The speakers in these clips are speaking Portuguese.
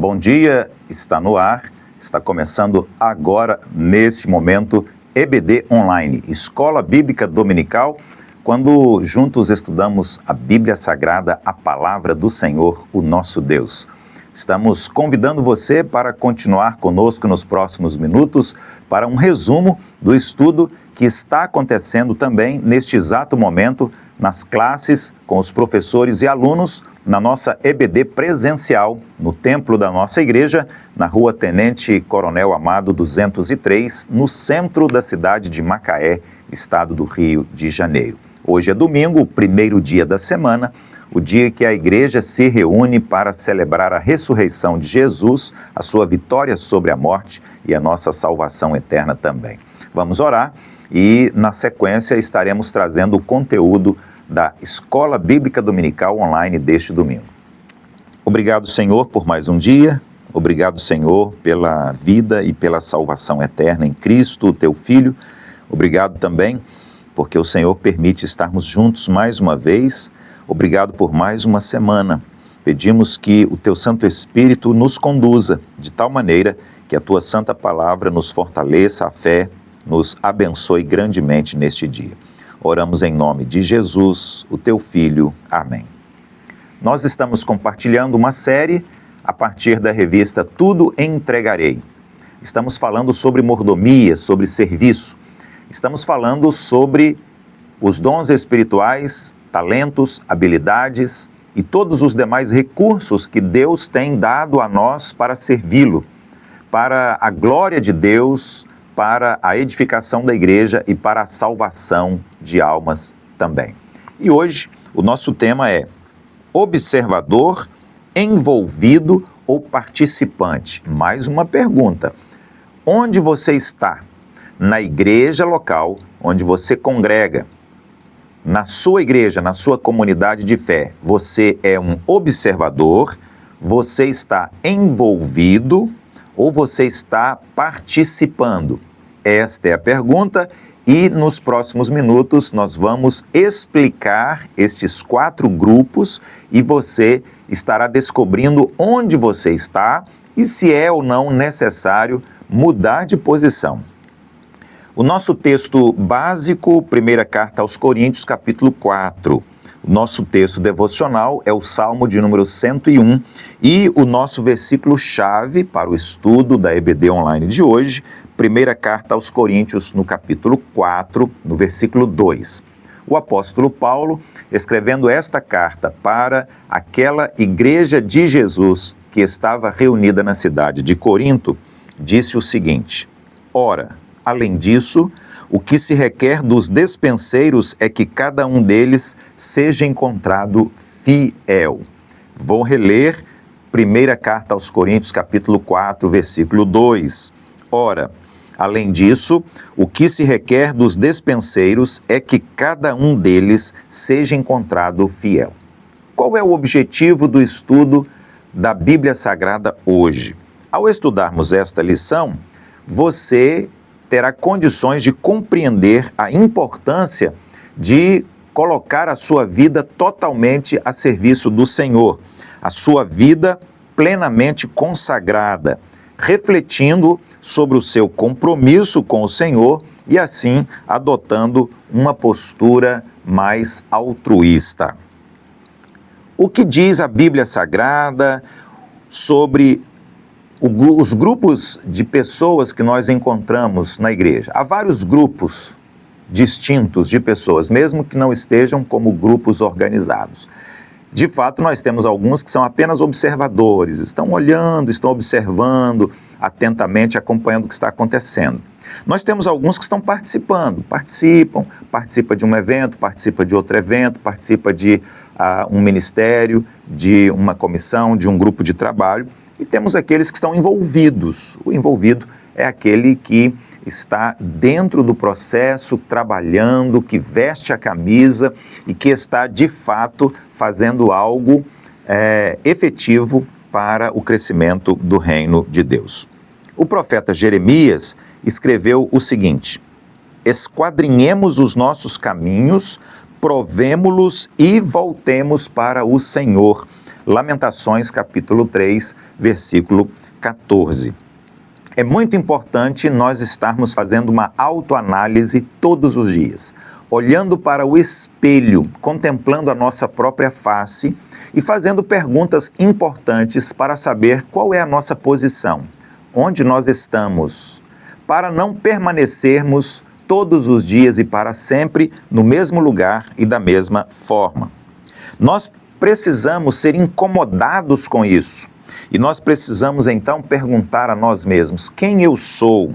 bom dia, está no ar, está começando agora, neste momento, EBD Online, Escola Bíblica Dominical, quando juntos estudamos a Bíblia Sagrada, a Palavra do Senhor, o nosso Deus. Estamos convidando você para continuar conosco nos próximos minutos para um resumo do estudo que está acontecendo também neste exato momento nas classes com os professores e alunos na nossa EBD presencial no templo da nossa igreja, na Rua Tenente Coronel Amado 203, no centro da cidade de Macaé, estado do Rio de Janeiro. Hoje é domingo, o primeiro dia da semana, o dia que a igreja se reúne para celebrar a ressurreição de Jesus, a sua vitória sobre a morte e a nossa salvação eterna também. Vamos orar e, na sequência, estaremos trazendo o conteúdo da Escola Bíblica Dominical online deste domingo. Obrigado, Senhor, por mais um dia. Obrigado, Senhor, pela vida e pela salvação eterna em Cristo, teu Filho. Obrigado também porque o Senhor permite estarmos juntos mais uma vez. Obrigado por mais uma semana. Pedimos que o teu Santo Espírito nos conduza de tal maneira que a tua santa palavra nos fortaleça a fé, nos abençoe grandemente neste dia. Oramos em nome de Jesus, o teu Filho. Amém. Nós estamos compartilhando uma série a partir da revista Tudo Entregarei. Estamos falando sobre mordomia, sobre serviço. Estamos falando sobre os dons espirituais, talentos, habilidades e todos os demais recursos que Deus tem dado a nós para servi-lo, para a glória de Deus, para a edificação da igreja e para a salvação de almas também. E hoje o nosso tema é observador, envolvido ou participante? Mais uma pergunta. Onde você está? Na igreja local onde você congrega, na sua igreja, na sua comunidade de fé, você é um observador, você está envolvido ou você está participando? Esta é a pergunta e nos próximos minutos nós vamos explicar estes 4 grupos e você estará descobrindo onde você está e se é ou não necessário mudar de posição. O nosso texto básico, primeira carta aos Coríntios, capítulo 4. O nosso texto devocional é o Salmo de número 101 e o nosso versículo-chave para o estudo da EBD Online de hoje, primeira carta aos Coríntios, no capítulo 4, no versículo 2. O apóstolo Paulo, escrevendo esta carta para aquela igreja de Jesus que estava reunida na cidade de Corinto, disse o seguinte: Ora, além disso, o que se requer dos despenseiros é que cada um deles seja encontrado fiel. Vou reler primeira carta aos Coríntios, capítulo 4, versículo 2. Ora, além disso, o que se requer dos despenseiros é que cada um deles seja encontrado fiel. Qual é o objetivo do estudo da Bíblia Sagrada hoje? Ao estudarmos esta lição, você terá condições de compreender a importância de colocar a sua vida totalmente a serviço do Senhor, a sua vida plenamente consagrada, refletindo sobre o seu compromisso com o Senhor e assim adotando uma postura mais altruísta. O que diz a Bíblia Sagrada sobre os grupos de pessoas que nós encontramos na igreja? Há vários grupos distintos de pessoas, mesmo que não estejam como grupos organizados. De fato, nós temos alguns que são apenas observadores, estão olhando, estão observando atentamente, acompanhando o que está acontecendo. Nós temos alguns que estão participando, participa de um evento, participa de outro evento, participa de um ministério, de uma comissão, de um grupo de trabalho. E temos aqueles que estão envolvidos. O envolvido é aquele que está dentro do processo, trabalhando, que veste a camisa e que está, de fato, fazendo algo efetivo para o crescimento do reino de Deus. O profeta Jeremias escreveu o seguinte: esquadrinhemos os nossos caminhos, provemo-los e voltemos para o Senhor. Lamentações, capítulo 3, versículo 14. É muito importante nós estarmos fazendo uma autoanálise todos os dias, olhando para o espelho, contemplando a nossa própria face e fazendo perguntas importantes para saber qual é a nossa posição, onde nós estamos, para não permanecermos todos os dias e para sempre no mesmo lugar e da mesma forma. Nós precisamos ser incomodados com isso. E nós precisamos então perguntar a nós mesmos: quem eu sou?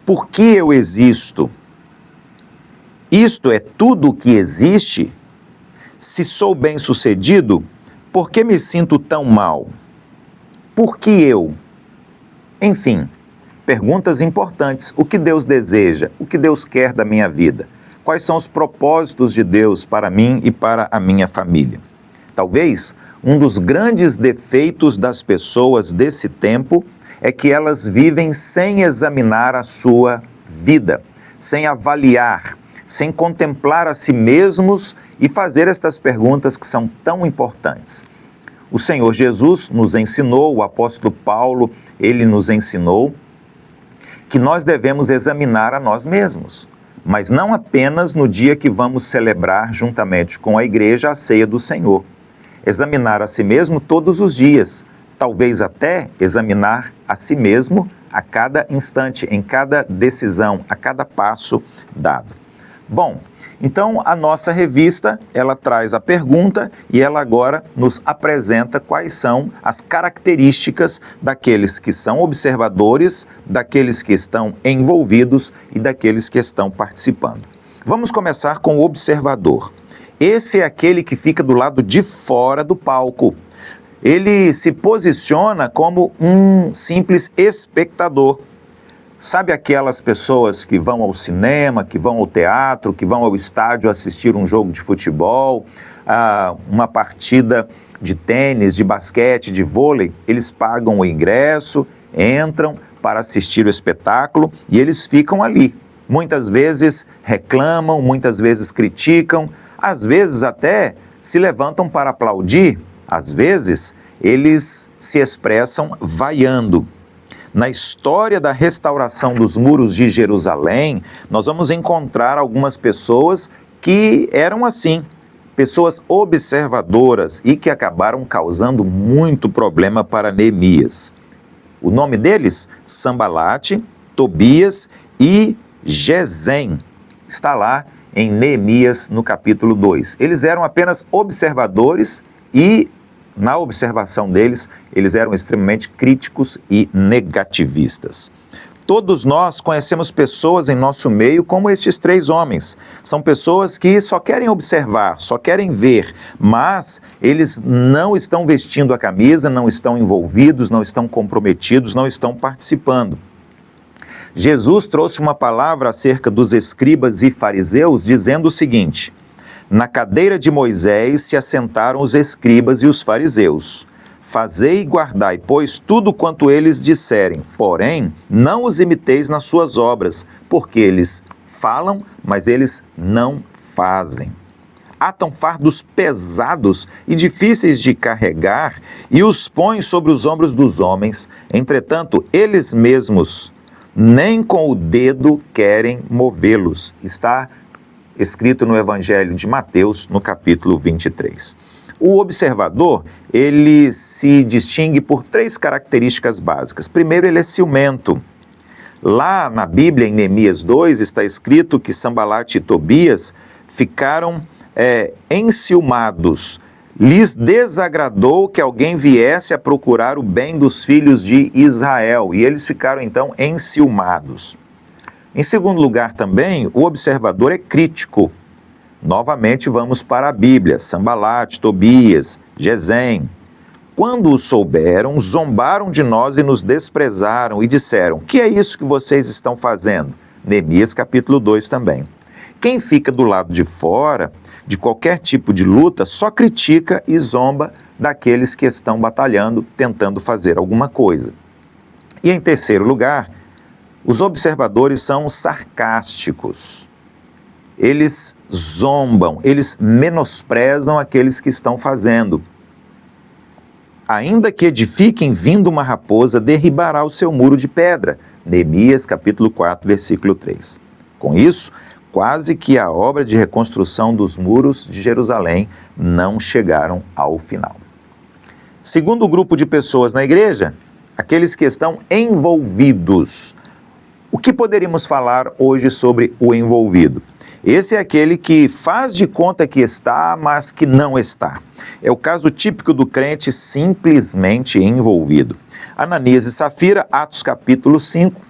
Por que eu existo? Isto é tudo o que existe? Se sou bem-sucedido, por que me sinto tão mal? Por que eu? Enfim, perguntas importantes. O que Deus deseja? O que Deus quer da minha vida? Quais são os propósitos de Deus para mim e para a minha família? Talvez um dos grandes defeitos das pessoas desse tempo é que elas vivem sem examinar a sua vida, sem avaliar, sem contemplar a si mesmos e fazer estas perguntas que são tão importantes. O Senhor Jesus nos ensinou, o apóstolo Paulo, ele nos ensinou que nós devemos examinar a nós mesmos, mas não apenas no dia que vamos celebrar juntamente com a igreja a ceia do Senhor. Examinar a si mesmo todos os dias, talvez até examinar a si mesmo a cada instante, em cada decisão, a cada passo dado. Bom, então a nossa revista, ela traz a pergunta e ela agora nos apresenta quais são as características daqueles que são observadores, daqueles que estão envolvidos e daqueles que estão participando. Vamos começar com o observador. Esse é aquele que fica do lado de fora do palco. Ele se posiciona como um simples espectador. Sabe aquelas pessoas que vão ao cinema, que vão ao teatro, que vão ao estádio assistir um jogo de futebol, uma partida de tênis, de basquete, de vôlei? Eles pagam o ingresso, entram para assistir o espetáculo e eles ficam ali. Muitas vezes reclamam, muitas vezes criticam, às vezes até se levantam para aplaudir, às vezes eles se expressam vaiando. Na história da restauração dos muros de Jerusalém, nós vamos encontrar algumas pessoas que eram assim, pessoas observadoras e que acabaram causando muito problema para Neemias. O nome deles? Sanbalate, Tobias e Gesem. Está lá em Neemias, no capítulo 2. Eles eram apenas observadores e, na observação deles, eles eram extremamente críticos e negativistas. Todos nós conhecemos pessoas em nosso meio como estes três homens. São pessoas que só querem observar, só querem ver, mas eles não estão vestindo a camisa, não estão envolvidos, não estão comprometidos, não estão participando. Jesus trouxe uma palavra acerca dos escribas e fariseus, dizendo o seguinte: na cadeira de Moisés se assentaram os escribas e os fariseus. Fazei e guardai, pois, tudo quanto eles disserem, porém, não os imiteis nas suas obras, porque eles falam, mas eles não fazem. Atam fardos pesados e difíceis de carregar e os põem sobre os ombros dos homens, entretanto, eles mesmos nem com o dedo querem movê-los. Está escrito no Evangelho de Mateus, no capítulo 23. O observador, ele se distingue por três características básicas. Primeiro, ele é ciumento. Lá na Bíblia, em Neemias 2, está escrito que Sanbalate e Tobias ficaram enciumados. Lhes desagradou que alguém viesse a procurar o bem dos filhos de Israel, e eles ficaram então enciumados. Em segundo lugar também, o observador é crítico. Novamente vamos para a Bíblia, Sanbalate, Tobias, Gesem. Quando o souberam, zombaram de nós e nos desprezaram e disseram: que é isso que vocês estão fazendo? Neemias capítulo 2 também. Quem fica do lado de fora de qualquer tipo de luta só critica e zomba daqueles que estão batalhando, tentando fazer alguma coisa. E em terceiro lugar, os observadores são sarcásticos. Eles zombam, eles menosprezam aqueles que estão fazendo. ainda que edifiquem vindo uma raposa, derribará o seu muro de pedra. Neemias capítulo 4, versículo 3. Com isso, quase que a obra de reconstrução dos muros de Jerusalém não chegaram ao final. Segundo grupo de pessoas na igreja, aqueles que estão envolvidos. O que poderíamos falar hoje sobre o envolvido? Esse é aquele que faz de conta que está, mas que não está. É o caso típico do crente simplesmente envolvido. Ananias e Safira, Atos capítulo 5.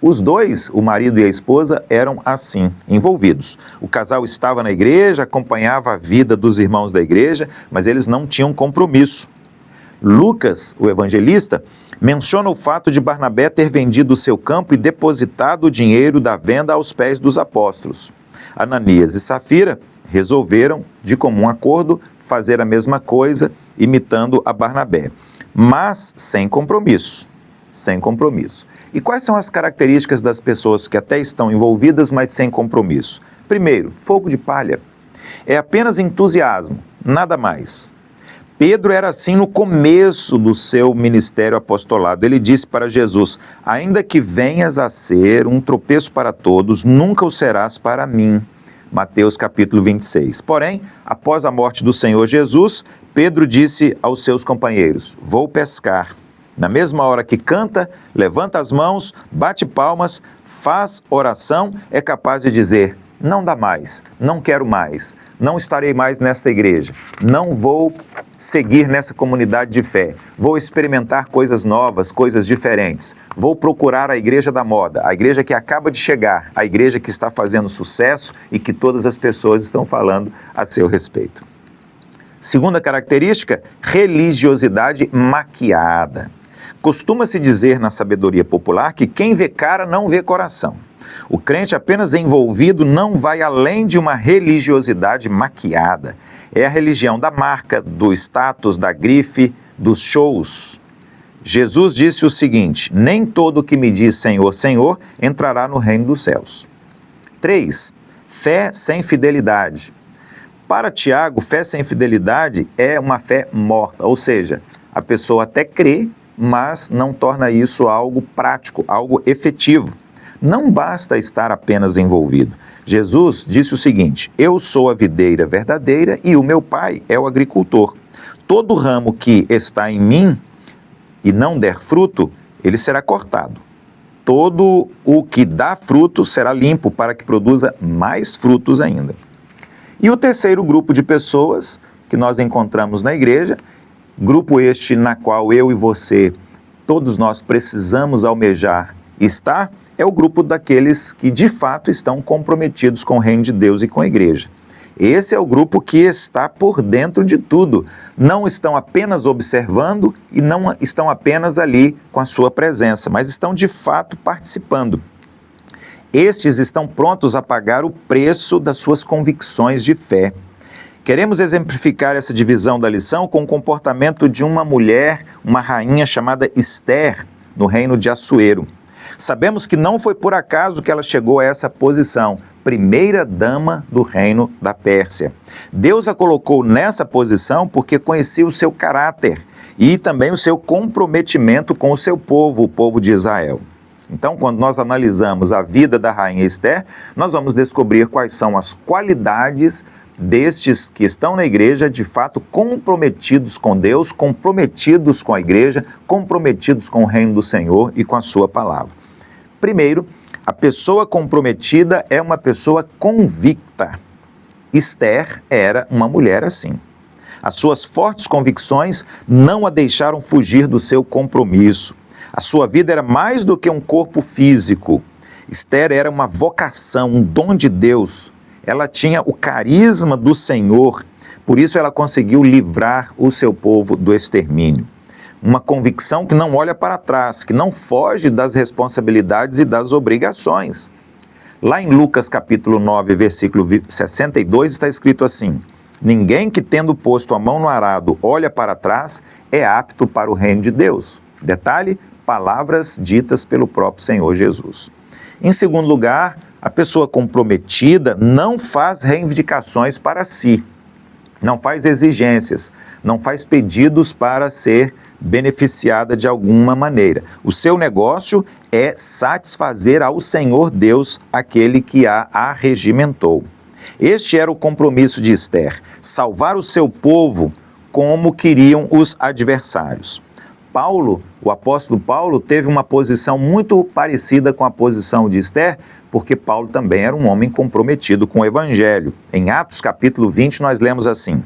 Os dois, o marido e a esposa, eram assim, envolvidos. O casal estava na igreja, acompanhava a vida dos irmãos da igreja, mas eles não tinham compromisso. Lucas, o evangelista, menciona o fato de Barnabé ter vendido o seu campo e depositado o dinheiro da venda aos pés dos apóstolos. Ananias e Safira resolveram, de comum acordo, fazer a mesma coisa, imitando a Barnabé, mas sem compromisso. Sem compromisso. E quais são as características das pessoas que até estão envolvidas, mas sem compromisso? Primeiro, fogo de palha. É apenas entusiasmo, nada mais. Pedro era assim no começo do seu ministério apostolado. Ele disse para Jesus: ainda que venhas a ser um tropeço para todos, nunca o serás para mim. Mateus capítulo 26. Porém, após a morte do Senhor Jesus, Pedro disse aos seus companheiros: vou pescar. Na mesma hora que canta, levanta as mãos, bate palmas, faz oração, é capaz de dizer: não dá mais, não quero mais, não estarei mais nesta igreja, não vou seguir nessa comunidade de fé, vou experimentar coisas novas, coisas diferentes, vou procurar a igreja da moda, a igreja que acaba de chegar, a igreja que está fazendo sucesso e que todas as pessoas estão falando a seu respeito. Segunda característica, religiosidade maquiada. Costuma-se dizer na sabedoria popular que quem vê cara não vê coração. O crente apenas envolvido não vai além de uma religiosidade maquiada. É a religião da marca, do status, da grife, dos shows. Jesus disse o seguinte: nem todo que me diz Senhor, Senhor, entrará no reino dos céus. 3. Fé sem fidelidade. Para Tiago, fé sem fidelidade é uma fé morta, ou seja, a pessoa até crê, mas não torna isso algo prático, algo efetivo. Não basta estar apenas envolvido. Jesus disse o seguinte: eu sou a videira verdadeira e o meu pai é o agricultor. Todo ramo que está em mim e não der fruto, ele será cortado. Todo o que dá fruto será limpo para que produza mais frutos ainda. E o terceiro grupo de pessoas que nós encontramos na igreja, grupo este na qual eu e você, todos nós precisamos almejar estar, é o grupo daqueles que de fato estão comprometidos com o reino de Deus e com a igreja. Esse é o grupo que está por dentro de tudo. Não estão apenas observando e não estão apenas ali com a sua presença, mas estão de fato participando. Estes estão prontos a pagar o preço das suas convicções de fé. Queremos exemplificar essa divisão da lição com o comportamento de uma mulher, uma rainha chamada Esther, no reino de Assuero. Sabemos que não foi por acaso que ela chegou a essa posição, primeira dama do reino da Pérsia. Deus a colocou nessa posição porque conhecia o seu caráter e também o seu comprometimento com o seu povo, o povo de Israel. Então, quando nós analisamos a vida da rainha Esther, nós vamos descobrir quais são as qualidades destes que estão na igreja, de fato comprometidos com Deus, comprometidos com a igreja, comprometidos com o reino do Senhor e com a sua palavra. Primeiro, a pessoa comprometida é uma pessoa convicta. Esther era uma mulher assim. As suas fortes convicções não a deixaram fugir do seu compromisso. A sua vida era mais do que um corpo físico. Esther era uma vocação, um dom de Deus. Ela tinha o carisma do Senhor, por isso ela conseguiu livrar o seu povo do extermínio. Uma convicção que não olha para trás, que não foge das responsabilidades e das obrigações. Lá em Lucas capítulo 9, versículo 62, está escrito assim: ninguém que tendo posto a mão no arado olha para trás é apto para o reino de Deus. Detalhe, palavras ditas pelo próprio Senhor Jesus. Em segundo lugar, a pessoa comprometida não faz reivindicações para si. não faz exigências, não faz pedidos para ser beneficiada de alguma maneira. O seu negócio é satisfazer ao Senhor Deus, aquele que a arregimentou. Este era o compromisso de Esther, salvar o seu povo como queriam os adversários. Paulo, o apóstolo Paulo, teve uma posição muito parecida com a posição de Esther, porque Paulo também era um homem comprometido com o Evangelho. Em Atos capítulo 20 nós lemos assim: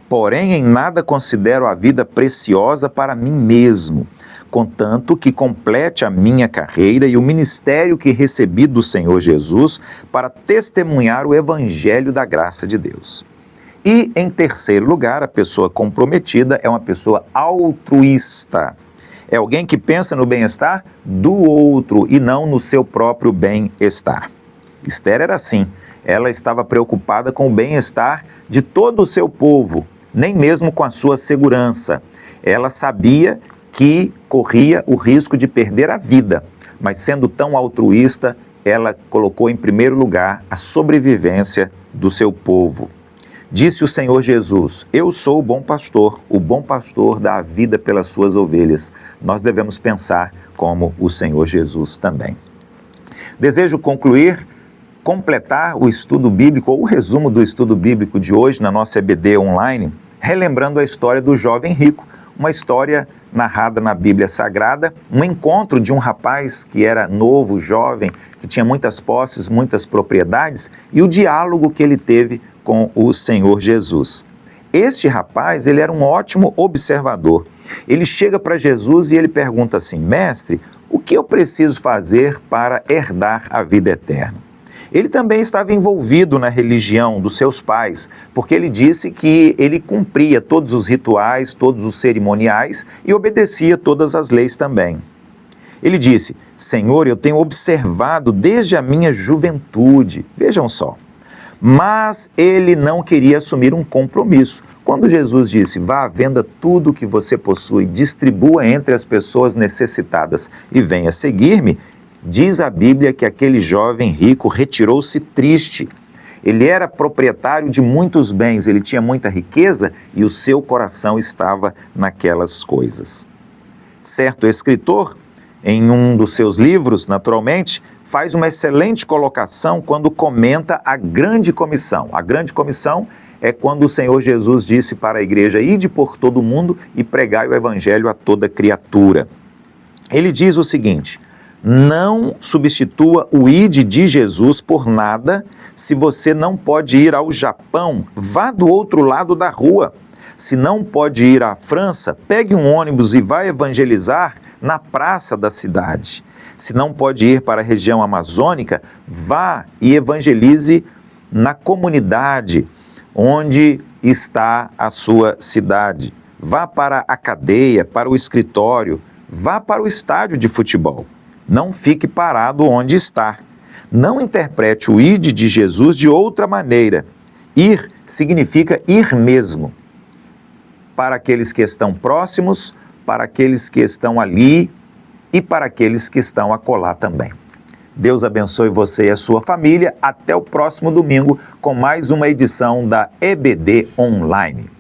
porém em nada considero a vida preciosa para mim mesmo, contanto que complete a minha carreira e o ministério que recebi do Senhor Jesus para testemunhar o Evangelho da graça de Deus. E, em terceiro lugar, a pessoa comprometida é uma pessoa altruísta. É alguém que pensa no bem-estar do outro e não no seu próprio bem-estar. Esther era assim. Ela estava preocupada com o bem-estar de todo o seu povo, nem mesmo com a sua segurança. Ela sabia que corria o risco de perder a vida, mas sendo tão altruísta, ela colocou em primeiro lugar a sobrevivência do seu povo. Disse o Senhor Jesus: eu sou o bom pastor dá a vida pelas suas ovelhas. Nós devemos pensar como o Senhor Jesus também. Desejo completar o estudo bíblico, ou o resumo do estudo bíblico de hoje na nossa EBD online, relembrando a história do jovem rico, uma história narrada na Bíblia Sagrada, um encontro de um rapaz que era novo, jovem, que tinha muitas posses, muitas propriedades, e o diálogo que ele teve com o Senhor Jesus. Este rapaz, ele era um ótimo observador. Ele chega para Jesus e ele pergunta assim: mestre, o que eu preciso fazer para herdar a vida eterna? Ele também estava envolvido na religião dos seus pais, porque ele disse que ele cumpria todos os rituais, todos os cerimoniais e obedecia todas as leis também. Ele disse: Senhor, eu tenho observado desde a minha juventude. Vejam só. Mas ele não queria assumir um compromisso. Quando Jesus disse: vá à venda tudo o que você possui, distribua entre as pessoas necessitadas e venha seguir-me, diz a Bíblia que aquele jovem rico retirou-se triste. Ele era proprietário de muitos bens, ele tinha muita riqueza e o seu coração estava naquelas coisas. Certo escritor, em um dos seus livros, naturalmente, faz uma excelente colocação quando comenta a grande comissão. A grande comissão é quando o Senhor Jesus disse para a igreja: ide por todo o mundo e pregai o evangelho a toda criatura. Ele diz o seguinte: não substitua o ide de Jesus por nada. Se você não pode ir ao Japão, vá do outro lado da rua. Se não pode ir à França, pegue um ônibus e vá evangelizar na praça da cidade. Se não pode ir para a região amazônica, vá e evangelize na comunidade onde está a sua cidade. Vá para a cadeia, para o escritório, vá para o estádio de futebol. Não fique parado onde está. Não interprete o ide de Jesus de outra maneira. Ir significa ir mesmo. Para aqueles que estão próximos, para aqueles que estão ali e para aqueles que estão acolá também. Deus abençoe você e a sua família. Até o próximo domingo com mais uma edição da EBD Online.